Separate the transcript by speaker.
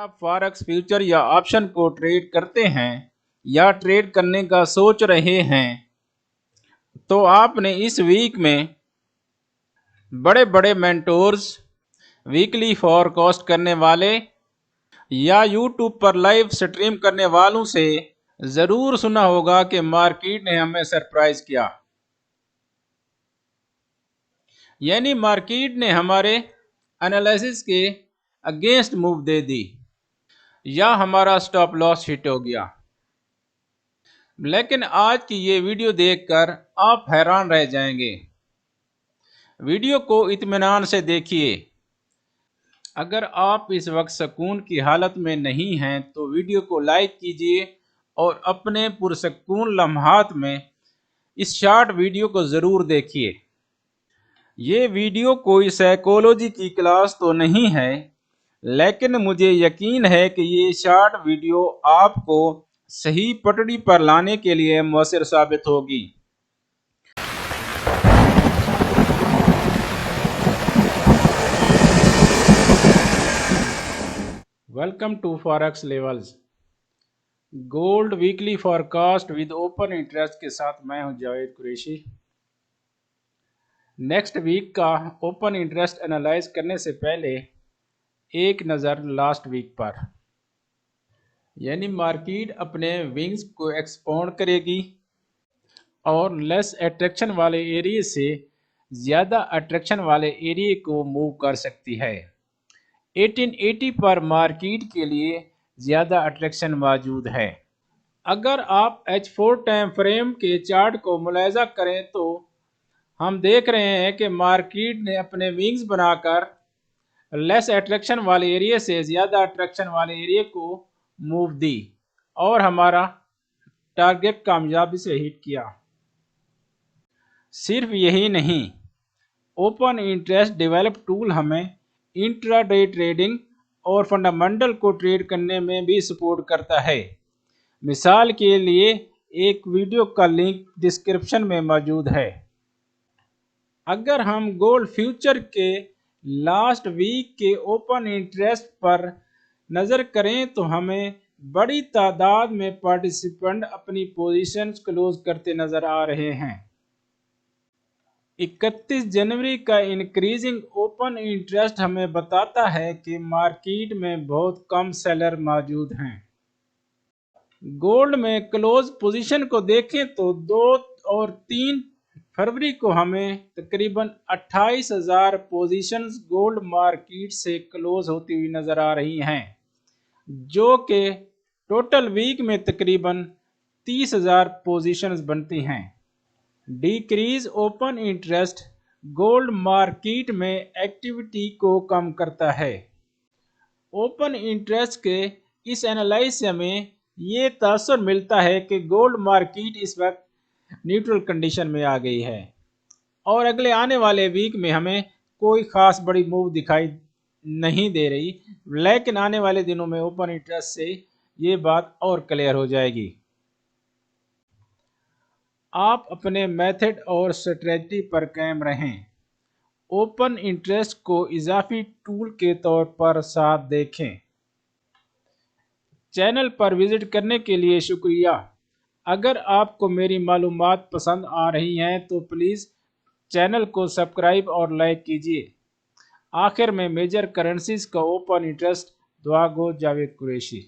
Speaker 1: आप forex future या option को ट्रेड करते हैं या ट्रेड करने का सोच रहे हैं तो आपने इस वीक में बड़े बड़े मेंटोर्स, वीकली फॉरकास्ट करने वाले या यूट्यूब पर लाइव स्ट्रीम करने वालों से ज़रूर सुना होगा कि मार्केट ने हमें सरप्राइज किया, यानी मार्केट ने हमारे एनालिसिस के अगेंस्ट मूव दे दी या हमारा स्टॉप लॉस हिट हो गया। लेकिन आज की ये वीडियो देखकर आप हैरान रह जाएंगे। वीडियो को इत्मीनान से देखिए। अगर आप इस वक्त सुकून की हालत में नहीं हैं तो वीडियो को लाइक कीजिए और अपने पुरसकून लम्हात में इस शॉर्ट वीडियो को ज़रूर देखिए। ये वीडियो कोई साइकोलॉजी की क्लास तो नहीं है, लेकिन मुझे यकीन है कि ये शॉर्ट वीडियो आपको सही पटड़ी पर लाने के लिए मौसर साबित होगी। Welcome to forex levels gold weekly forecast with open interest के साथ मैं हूं जावेद कुरैशी। नेक्स्ट वीक का ओपन इंटरेस्ट एनालाइज करने से पहले एक नज़र लास्ट वीक पर, यानी मार्केट अपने विंग्स को एक्सपांड करेगी और लेस अट्रैक्शन वाले एरिया से ज़्यादा अट्रैक्शन वाले एरिया को मूव कर सकती है। 1880 पर मार्केट के लिए ज़्यादा अट्रैक्शन मौजूद है। अगर आप H4 टाइम फ्रेम के चार्ट को मुलाहिजा करें तो हम देख रहे हैं कि मार्केट ने अपने विंग्स बनाकर लेस अट्रैक्शन वाले एरिया से ज़्यादा अट्रैक्शन वाले एरिया को मूव दी और हमारा टारगेट कामयाबी से हिट किया। सिर्फ यही नहीं, ओपन इंटरेस्ट डेवलप टूल हमें इंट्राडे ट्रेडिंग और फंडामेंटल को ट्रेड करने में भी सपोर्ट करता है। मिसाल के लिए एक वीडियो का लिंक डिस्क्रिप्शन में मौजूद है। अगर हम गोल्ड फ्यूचर के लास्ट वीक के ओपन इंटरेस्ट पर नज़र करें तो हमें बड़ी तादाद में पार्टिसिपेंट अपनी पोजीशंस क्लोज करते नज़र आ रहे हैं। 31 जनवरी का इंक्रीजिंग ओपन इंटरेस्ट हमें बताता है कि मार्केट में बहुत कम सेलर मौजूद हैं। गोल्ड में क्लोज पोजीशन को देखें तो 2 और 3 फरवरी को हमें तकरीबन 28,000 पोजीशंस गोल्ड मार्केट से क्लोज होती हुई नज़र आ रही हैं, जो कि टोटल वीक में तकरीबन 30,000 पोजीशंस बनती हैं। Decrease open interest gold market में एक्टिविटी को कम करता है। ओपन इंटरेस्ट के इस एनालिसिस से हमें ये तासुर मिलता है कि गोल्ड मार्केट इस वक्त न्यूट्रल कंडीशन में आ गई है और अगले आने वाले वीक में हमें कोई ख़ास बड़ी मूव दिखाई नहीं दे रही, लेकिन आने वाले दिनों में ओपन इंटरेस्ट से ये बात और क्लियर हो जाएगी। आप अपने मेथड और स्ट्रेटजी पर कायम रहें। ओपन इंटरेस्ट को इजाफी टूल के तौर पर साथ देखें। चैनल पर विजिट करने के लिए शुक्रिया। अगर आपको मेरी मालूमात पसंद आ रही हैं तो प्लीज़ चैनल को सब्सक्राइब और लाइक कीजिए। आखिर में मेजर करेंसीज का ओपन इंटरेस्ट दुआ गो जावेद कुरैशी।